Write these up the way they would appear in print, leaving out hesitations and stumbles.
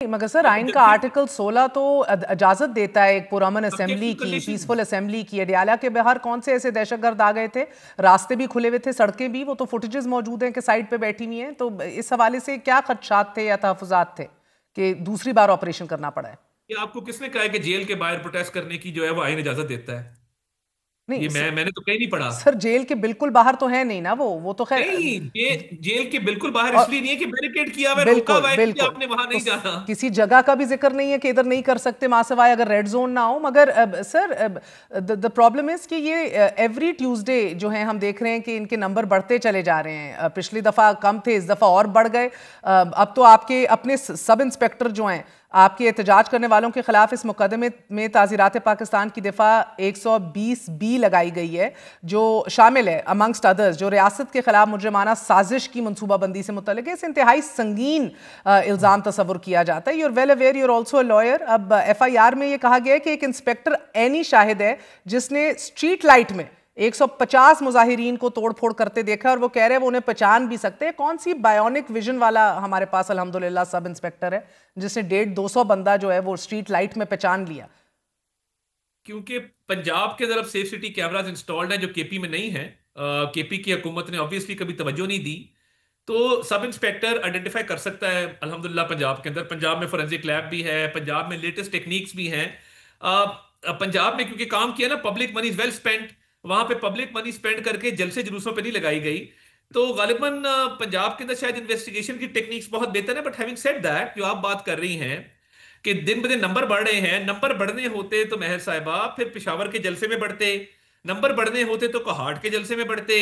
मगर सर आइन का आर्टिकल 16 तो इजाजत देता है एक पुरअमन असेंबली की, पीसफुल असेंबली की। अडयाला के बाहर कौन से ऐसे दहशतगर्द आ गए थे? रास्ते भी खुले हुए थे, सड़कें भी, वो तो फुटेजेस मौजूद हैं कि साइड पे बैठी हुई हैं। तो इस हवाले से क्या खदशात थे या तहफुजात थे कि दूसरी बार ऑपरेशन करना पड़ा है? ये आपको किसने कहा है कि जेल के बाहर प्रोटेस्ट करने की जो है वो आईन इजाजत देता है? नहीं ये मैंने तो कहीं नहीं पढ़ा। सर जेल के बिल्कुल बाहर तो है नहीं ना, वो तो खैर नहीं, जेल के बिल्कुल बाहर और इसलिए नहीं है कि बैरिकेड किया हुआ है, रोका बिल्कुल हुआ है कि बिल्कुल। आपने वहां तो नहीं जाना। किसी जगह का भी जिक्र नहीं है कि इधर नहीं कर सकते मासवाए अगर रेड जोन ना हो। मगर सर द प्रॉब्लम इज कि ये एवरी ट्यूसडे जो है हम देख रहे हैं कि इनके नंबर बढ़ते चले जा रहे हैं। पिछली दफा कम थे, इस दफा और बढ़ गए। अब तो आपके अपने सब इंस्पेक्टर जो हैं, आपके एहतजाज करने वालों के खिलाफ इस मुकदमे में ताज़ीरात पाकिस्तान की दफा 120B लगाई गई है, जो शामिल है अमंगस्ट अदर्स जो रियासत के खिलाफ मुजरमाना साजिश की मनसूबाबंदी से मुतल्लिक है। इस इंतहाई संगीन इल्ज़ाम तस्वुर किया जाता है। You're well aware, you're also a lawyer. अब FIR में यह कहा गया है कि एक इंस्पेक्टर ऐनी शाहिद है जिसने स्ट्रीट लाइट में 150 मुजाहिरीन को तोड़फोड़ करते देखा, और वो कह रहे हैं वो उन्हें पहचान भी सकते हैं। कौन सी बायोनिक विजन वाला हमारे पास अल्हम्दुलिल्लाह सब इंस्पेक्टर है जिसने 150-200 बंदा जो है वो स्ट्रीट लाइट में पहचान लिया? क्योंकि पंजाब के तरफ सेफ सिटी कैमरास इंस्टॉल्ड हैं जो केपी में नहीं है। केपी की हुकूमत ने ऑब्वियसली कभी तवज्जो नहीं दी। तो सब इंस्पेक्टर आइडेंटिफाई कर सकता है अल्हम्दुलिल्लाह। पंजाब के अंदर, पंजाब में फोरेंसिक लैब भी है, पंजाब में लेटेस्ट टेक्निक्स भी हैं। पंजाब में क्योंकि काम किया ना, public money is well spent. वहां पे पब्लिक मनी स्पेंड करके जलसे जुलूसों पे नहीं लगाई गई। तो गालिबन पंजाब के अंदर शायद इन्वेस्टिगेशन की टेक्निक्स बहुत बेहतर है। बट हैविंग सेड दैट, जो आप बात कर रही हैं कि दिन ब दिन नंबर बढ़ रहे हैं, नंबर बढ़ने होते तो मेहर साहिबा फिर पेशावर के जलसे में बढ़ते, नंबर बढ़ने होते तो कोहाट के जलसे में बढ़ते,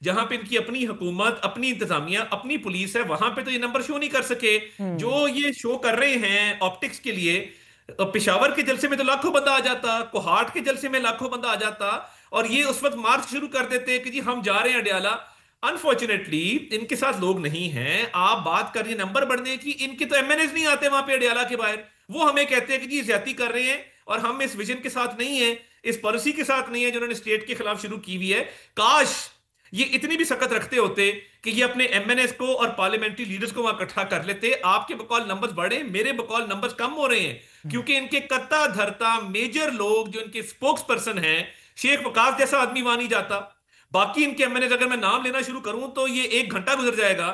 जहां पे इनकी अपनी हुकूमत, अपनी इंतजामिया, अपनी पुलिस है, वहां पे तो ये नंबर शो नहीं कर सके जो ये शो कर रहे हैं ऑप्टिक्स के लिए। पेशावर के जलसे में तो लाखों बंदा आ जाता, कोहाट के जलसे में लाखों बंदा आ जाता, और ये उस वक्त मार्च शुरू कर देते कि जी हम जा रहे हैं अडयाला। अनफॉर्चुनेटली इनके साथ लोग नहीं हैं। आप बात करिए नंबर बढ़ने की, इनके तो MNAs नहीं आते वहां पे अडयाला के बाहर। वो हमें कहते हैं कि जी ज्यादती कर रहे हैं और हम इस विजन के साथ नहीं है, इस पॉलिसी के साथ नहीं है जिन्होंने स्टेट के खिलाफ शुरू की हुई है। काश ये इतनी भी सख्त रखते होते कि ये अपने MNAs को और पार्लियामेंट्री लीडर्स को वहां इकट्ठा कर लेते। आपके बकौल नंबर्स बढ़े, मेरे बकौल नंबर्स कम हो रहे हैं, क्योंकि इनके करता धरता मेजर लोग जो इनके स्पोक्स पर्सन हैं, शेख वकास जैसा आदमी वहां नहीं जाता। बाकी इनके MNAs अगर मैं नाम लेना शुरू करूं तो ये 1 घंटा गुजर जाएगा,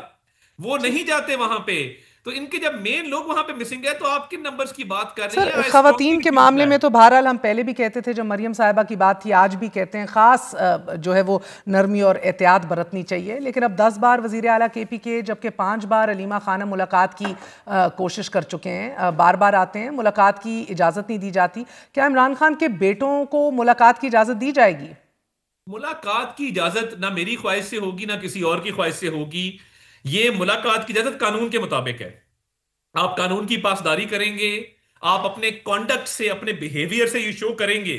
वो नहीं जाते वहां पे। तो इनके जब मेन लोग वहां पे मिसिंग है तो आप किन नंबर्स की बात कर रही सर हैं? आई स्ट्रांगली खवातीन के रिफ्यूज मामले में दैट। तो बहरहाल हम पहले भी कहते थे, जब मरियम साहिबा की बात थी, आज भी कहते हैं, खास जो है वो नरमी और एहतियात बरतनी चाहिए। लेकिन अब 10 बार वजीर आला KP के, जबकि 5 बार अलीमा खानम मुलाकात की कोशिश कर चुके हैं, बार बार आते हैं, मुलाकात की इजाज़त नहीं दी जाती। क्या इमरान खान के बेटों को मुलाकात की इजाज़त दी जाएगी? मुलाकात की इजाजत ना मेरी ख्वाहिश से होगी ना किसी और की ख्वाहिश से होगी। ये मुलाकात की इजाजत कानून के मुताबिक है। आप कानून की पासदारी करेंगे, आप अपने कॉन्डक्ट से, अपने बिहेवियर से ये शो करेंगे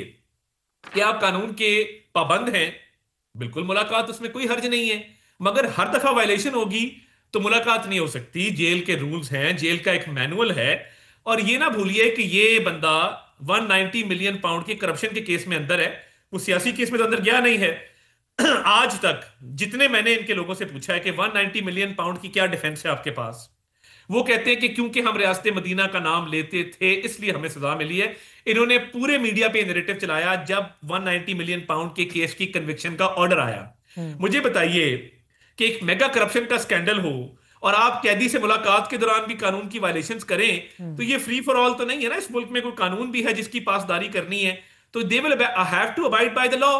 कि आप कानून के पाबंद हैं, बिल्कुल मुलाकात, उसमें कोई हर्ज नहीं है। मगर हर दफा वायलेशन होगी तो मुलाकात नहीं हो सकती। जेल के रूल्स हैं, जेल का एक मैनुअल है। और ये ना भूलिए कि ये बंदा 190 मिलियन पाउंड के करप्शन के केस में अंदर है। वो सियासी केस में तो अंदर गया नहीं है। आज तक जितने मैंने इनके लोगों से पूछा है कि 190 मिलियन पाउंड की क्या डिफेंस है आपके पास, वो कहते हैं कि क्योंकि हम रियासत मदीना का नाम लेते थे इसलिए हमें सजा मिली है। इन्होंने पूरे मीडिया पे नैरेटिव चलाया जब 190 मिलियन पाउंड के केस की कन्विक्शन का ऑर्डर आया। मुझे बताइए कि एक मेगा करप्शन का स्कैंडल हो और आप कैदी से मुलाकात के दौरान भी कानून की वायलेशंस करें, तो ये फ्री फॉर ऑल तो नहीं है ना। इस मुल्क में कोई कानून भी है जिसकी पासदारी करनी है। तो they will have to abide by the law.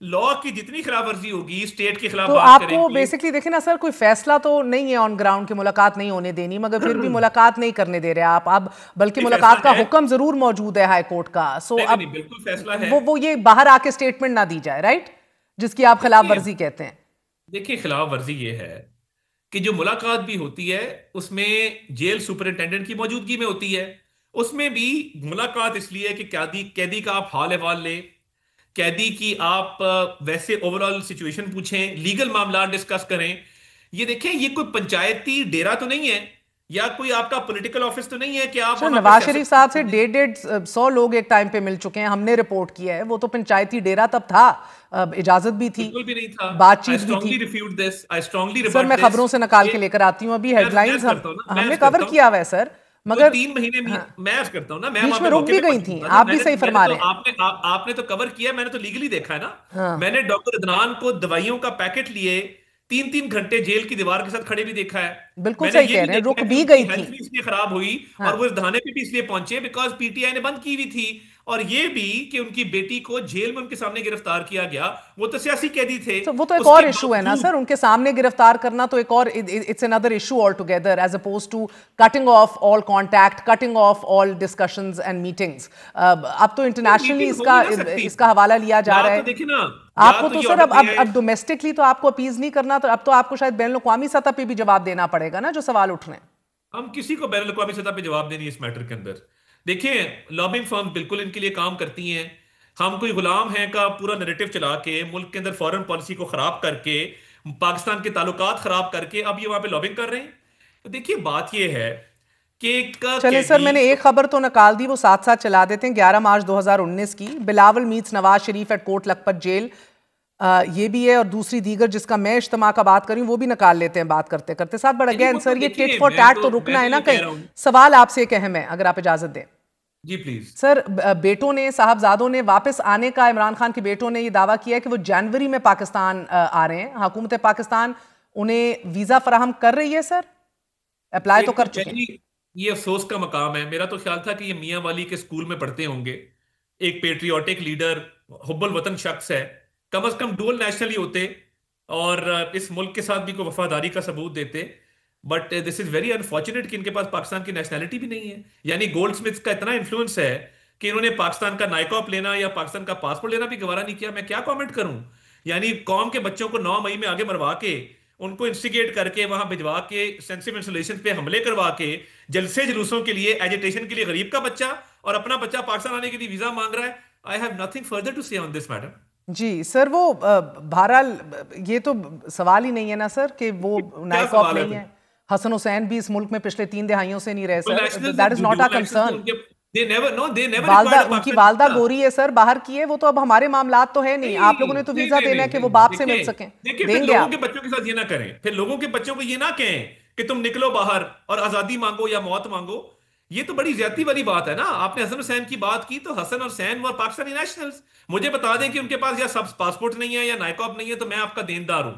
Law की जितनी खिलाफ वर्जी होगी, स्टेट के खिलाफ तो बात आपको करेंगे। बेसिकली देखें ना सर, कोई फैसला तो नहीं है ऑन ग्राउंड की मुलाकात नहीं होने देनी, मगर फिर भी मुलाकात नहीं करने दे रहे आप अब, बल्कि नहीं, फैसला मुलाकात का है। हुक्म जरूर मौजूद है हाई कोर्ट का। सो नहीं नहीं अब नहीं, बिल्कुल फैसला है। वो ये बाहर आके स्टेटमेंट ना दी जाए, राइट, जिसकी आप खिलाफ देखिए, वर्जी कहते हैं। देखिए खिलाफ वर्जी ये है कि जो मुलाकात भी होती है उसमें जेल सुपरिटेंडेंट की मौजूदगी में होती है। उसमें भी मुलाकात इसलिए है कि कैदी कैदी का आप हाल अहवाल लें, कैदी की आप वैसे ओवरऑल सिचुएशन पूछें, लीगल मामला डिस्कस करें। ये देखें, ये कोई पंचायती डेरा तो नहीं है या कोई आपका पॉलिटिकल ऑफिस तो नहीं है कि आप सर वहां पे नवाज सियासत शरीफ साहब से करें। 150-100 लोग एक टाइम पे मिल चुके हैं, हमने रिपोर्ट किया है। वो तो पंचायती डेरा तब था, इजाजत भी थी, बिल्कुल भी नहीं था। आई बातचीत भी थी। Strongly refute this, I strongly sir रिबट मैं दिस। खबरों से निकाल ये के लेकर आती हूँ अभी मैं हेडलाइंस, करता हूँ ना, मैं हमने कवर करता हूँ। किया हुआ है सर। तो मगर 3 महीने में हाँ, मैं अर्ज करता हूँ ना, मैं बीच वहां में पे रुक मौके भी पे गई थी, मौजूद था ना। आप भी मैंने सही मैंने फरमा तो रहे हैं। आपने तो कवर किया, मैंने तो लीगली देखा है ना। हाँ, मैंने डॉक्टर अदनान को दवाइयों का पैकेट लिए 3-3 घंटे जेल की दीवार के साथ खड़े भी देखा है। बिल्कुल मैंने सही ये कह भी रहे हैं, देखा रुक है कि भी उनकी गई थी। हेल्थ भी इसलिए खराब हुई और हाँ, वो इस धाने पे भी इसलिए पहुंचे बिकॉज पीटीआई ने बंद की हुई थी। और ये भी कि उनकी बेटी को जेल में उनके सामने गिरफ्तार किया गया, वो तो सियासी कैदी थे। तो वो तो एक उसके और इशू है ना बावजूद सर, उनके सामने गिरफ्तार करना तो एक और, it's another issue all together as oppose to cutting off all contact, cutting off all discussions and meetings. अब तो इंटरनेशनली मीटिंग हो इसका ही ना सकती। इसका हवाला लिया जा या रहा तो है। देखिए ना, या आपको तो तो ये सर ऑर्डर ले आए। अब डोमेस्टिकली तो आपको अपीज नहीं करना, तो अब तो आपको शायद बैन अवी सतह पे भी जवाब देना पड़ेगा ना, जो सवाल उठ रहे हैं। हम किसी को बैन अवी सतह पे जवाब देनी है इस मैटर के अंदर। देखिए, लॉबिंग फर्म बिल्कुल इनके लिए काम करती हैं। हम कोई गुलाम हैं का पूरा नैरेटिव चला के मुल्क के अंदर फॉरेन पॉलिसी को खराब करके, पाकिस्तान के ताल्लुकात खराब करके अब ये वहां पे लॉबिंग कर रहे हैं। तो देखिए, बात ये है कि एक चले सर, कैदी मैंने एक खबर तो निकाल दी, वो साथ साथ चला देते हैं। 11 मार्च 2019 की, Bilawal meets Nawaz Sharif at Kot Lakhpat jail, ये भी है, और दूसरी दीगर जिसका मैं इज्तिमा का बात करी, वो भी निकाल लेते हैं बात करते करते साथ। बट नहीं नहीं, अगेन वो तो सर, ये टिट देखिए, फॉर टैट तो रुकना मैं है तो ना ये कह कहीं। रहा हूँ। सवाल आपसे एक अहम है, अगर आप इजाजत दें जी प्लीज। सर। बेटों ने, साहबजादों ने वापस आने का, इमरान खान के बेटों ने ये दावा किया है कि वो जनवरी में पाकिस्तान आ रहे हैं। हुकूमत पाकिस्तान उन्हें वीजा फराहम कर रही है सर, अप्लाई तो एक तो कर चुके हैं। पहली, ये अफसोस का मकाम है। मेरा तो ख्याल था कि ये मियां वाली के स्कूल में पढ़ते होंगे। एक पेट्रियाटिक लीडर, हुब्बुल वतन शख्स है। कम से कम डुअल नेशनल ही होते और इस मुल्क के साथ भी कोई वफादारी का सबूत देते। But this is very unfortunate कि इनके पास पाकिस्तान की नेशनैलिटी भी नहीं है। यानी गोल्ड स्मिथ का इतना इन्फ्लुएंस है कि इन्होंने पाकिस्तान का नाइकॉप लेना या पाकिस्तान का पासपोर्ट लेना भी गवारा नहीं किया। मैं क्या कमेंट करूं। यानी कौम के बच्चों को 9 मई में आगे मरवा के, उनको इंस्टिगेट करके वहां भिजवा के, सेंसिटिव इंस्टॉलेशन पे हमले करवा के, जलसे जुलूसों के लिए, एजिटेशन के लिए गरीब का बच्चा, और अपना बच्चा पाकिस्तान आने के लिए वीजा मांग रहा है। I have nothing further to say on this madam. जी सर, वो बहरहाल ये तो सवाल ही नहीं है ना सर कि वो क्या नाइकॉप सवाल है नहीं फिर? है। हसन हुसैन भी इस मुल्क में पिछले 3 दहाइयों से नहीं रहे dual sir, national that is not dual a national थे कंसर्न। उनके। दे नेवर वालदा, रिक्वायर्ड अ उनकी पाकिस्तानी वालदा वीजा। गोरी है सर, बाहर की है वो, तो अब हमारे मामलात तो है नहीं। नहीं आप लोगों ने तो नहीं वीजा नहीं देना नहीं है कि वो नहीं बाप से मिल देखिए, सकें। देखिए फिर देंगे लोगों के आप? बच्चों के साथ ये ना करें। फिर लोगों के बच्चों को ये ना कहें कि तुम निकलो बाहर और आजादी मांगो या मौत मांगो। ये तो बड़ी ज्यादती वाली बात है ना। आपने हसन हुसैन की बात की, तो हसन और सैन वो पाकिस्तानी नेशनल्स। मुझे बता दें कि उनके पास या सब पासपोर्ट नहीं है या नाइकॉप नहीं है, तो मैं आपका देनदार हूं।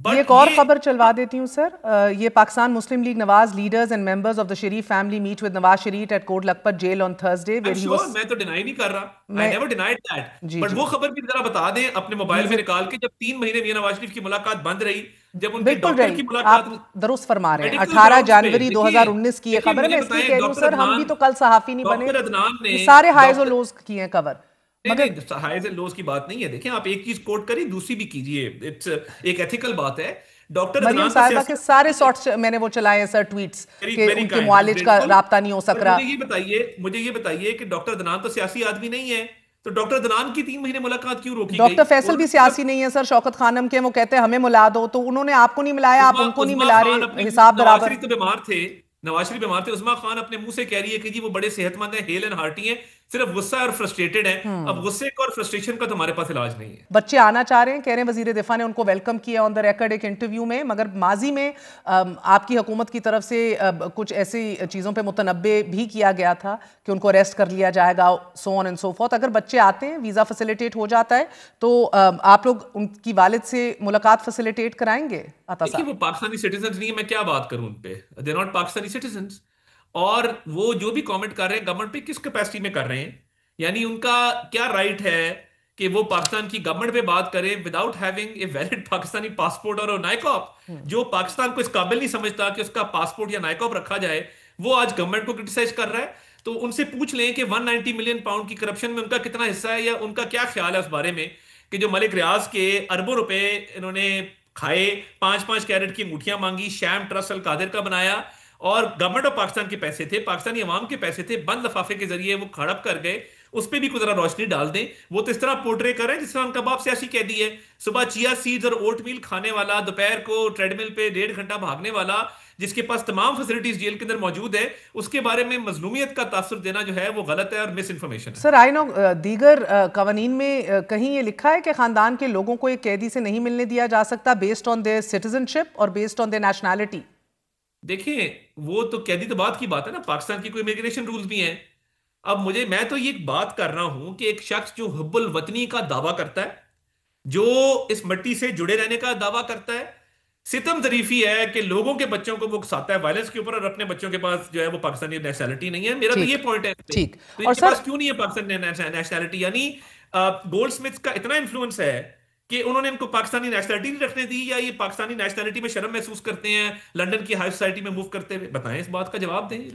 ये बट एक और ये खबर चलवा देती हूँ सर। ये Pakistan Muslim league Nawaz leaders and members of the Sharif family meet with Nawaz Sharif at Kot Lakhpat jail on Thursday I am where he sure, was. मैं तो डिनाई नहीं कर रहा। आई मैं नेवर डिनाइड दैट। जी बट जी, वो खबर भी जरा बता दें अपने मोबाइल में विजिट निकाल के, जब 3 महीने मियां नवाज शरीफ की मुलाकात बंद रही, जब उनके बिल्कुल डॉक्टर रही। की मुलाकात आप दुरुस्त फरमा रहे हैं, मेडिकल 18 ग्राउंड्स पे। जनवरी देखिए 2019 की ये देखिए, खबर है। मुझे मैं इसलिए बताएं कह रही हूँ डॉक्टर सर, हम भी अदनान, तो कल सहाफी नहीं बने। डॉक्टर अदनान ने, ये सारे हाइज और डॉक्टर, लोज की हैं खबर। नहीं मगर नहीं, हाइज एंड लोज की बात नहीं है। देखिए, आप एक चीज कोट करिए, दूसरी भी कीजिए। इट्स एक एथिकल बात है। डॉक्टर मरियम अदनान तो साहिबा सियासी के सारे नहीं है। शॉट्स मैंने वो चलाए हैं सर, ट्वीट्स वेरी के वेरी उनके काइंड, मुआलिज का ग्रेटफुल। राब्ता नहीं हो सक पर रहा। मुझे ये बताइए कि डॉक्टर अदनान तो सियासी आदमी नहीं है। तो डॉक्टर अदनान की 3 महीने मुलाकात क्यों रोकी गई? डॉक्टर फैसल भी उन्होंने सिर्फ सियासी नहीं है सर, शौकत खानम के। वो कहते हैं हमें मिला दो, तो उन्होंने आपको नहीं मिलाया, आप उस्मा उनको नहीं उस्मा मिला खान रहे, अपने मुंह, हिसाब नवाज बराबर। शरीफ तो बीमार थे। नवाज शरीफ बीमार थे। उस्मा खान अपने मुंह से कह रही है कि जी वो बड़े सेहतमंद है, हेल एंड हार्टी है, सिर्फ गुस्सा और फ्रस्ट्रेटेड है। अब गुस्से का और फ्रस्ट्रेशन का तो हमारे पास इलाज नहीं है। बच्चे आना चाह रहे हैं, कह रहे हैं वजीर दिफा ने उनको वेलकम किया ऑन द रिकॉर्ड एक इंटरव्यू में। मगर माजी में आपकी हुकूमत की तरफ से कुछ ऐसी चीज़ों पे मुतनब्बे भी किया गया था कि उनको अरेस्ट कर लिया जाएगा, so on and so fourth. अगर बच्चे आते हैं, वीज़ा फैसिलिटेट हो जाता है, तो आप लोग उनकी वालिद से मुलाकात फैसिलिटेट कराएंगे अता देखिए, साहब? वो पाकिस्तानी सिटीजन नहीं है, मैं क्या बात करूं उन पे। They not Pakistani citizen. और वो जो भी कमेंट कर रहे हैं गवर्नमेंट पे, किस कैपेसिटी में कर रहे हैं? यानी उनका क्या राइट है कि वो पाकिस्तान की गवर्नमेंट पे बात करें without having a valid Pakistani passport और नाइकॉप? जो पाकिस्तान को इस काबिल नहीं समझता कि उसका पासपोर्ट या नाइकॉप रखा जाए, वो आज गवर्नमेंट को क्रिटिसाइज कर रहा है। तो उनसे पूछ लें कि 190 मिलियन पाउंड की करप्शन में उनका कितना हिस्सा है, या उनका क्या ख्याल है उस बारे में कि जो मलिक रियाज के अरबों रुपए इन्होंने खाए, 5-5 कैरेट की अंगूठियां मांगी, शैम ट्रस्ट अल कादिर का बनाया, और गवर्नमेंट ऑफ पाकिस्तान के पैसे थे, पाकिस्तानी अवाम के पैसे थे, बंद लफाफे के जरिए वो हड़प कर गए। उस पर भी कुछ जरा रोशनी डाल दें। वो तो इस तरह पोर्ट्रे कर रहे हैं जिस तरह उनका बाप सियासी कैदी है। सुबह चिया सीड्स और ओटमील खाने वाला, दोपहर को ट्रेडमिल पे 1.5 घंटा भागने वाला, जिसके पास तमाम फैसिलिटीज जेल के अंदर मौजूद है, उसके बारे में मजलूमियत का तासुर देना जो है वो गलत है और मिस इन्फॉर्मेशन है। सर आई नो दीगर कवानीन में कहीं ये लिखा है कि खानदान के लोगों को एक कैदी से नहीं मिलने दिया जा सकता बेस्ड ऑन देयर सिटीजनशिप और बेस्ड ऑन देयर नेशनैलिटी। देखें, वो तो कैदी तो बात की बात है ना, पाकिस्तान की कोई इमिग्रेशन रूल्स भी हैं। अब मैं तो ये बात कर रहा हूं कि एक शख्स जो हुब्बुल वतनी का दावा करता है, जो इस मिट्टी से जुड़े रहने का दावा करता है, सितम जरीफी है कि लोगों के बच्चों को वो उकसाता है वायलेंस के ऊपर, और अपने बच्चों के पास जो है वो पाकिस्तानी नेशनैलिटी नहीं है। मेरा तो ये ठीक। पॉइंट है इस पे। ठीक। तो और इनके सर, पास क्यों नहीं है पाकिस्तानी नेशनैलिटी? यानी गोल्ड स्मिथ का इतना इन्फ्लुएंस है कि उन्होंने इनको पाकिस्तानी नेशनैलिटी नहीं रखने दी, या ये पाकिस्तानी नेशनैलिटी में शर्म महसूस करते हैं लंदन की हाई सोसाइटी में मूव करते हुए? बताएं, इस बात का जवाब दें।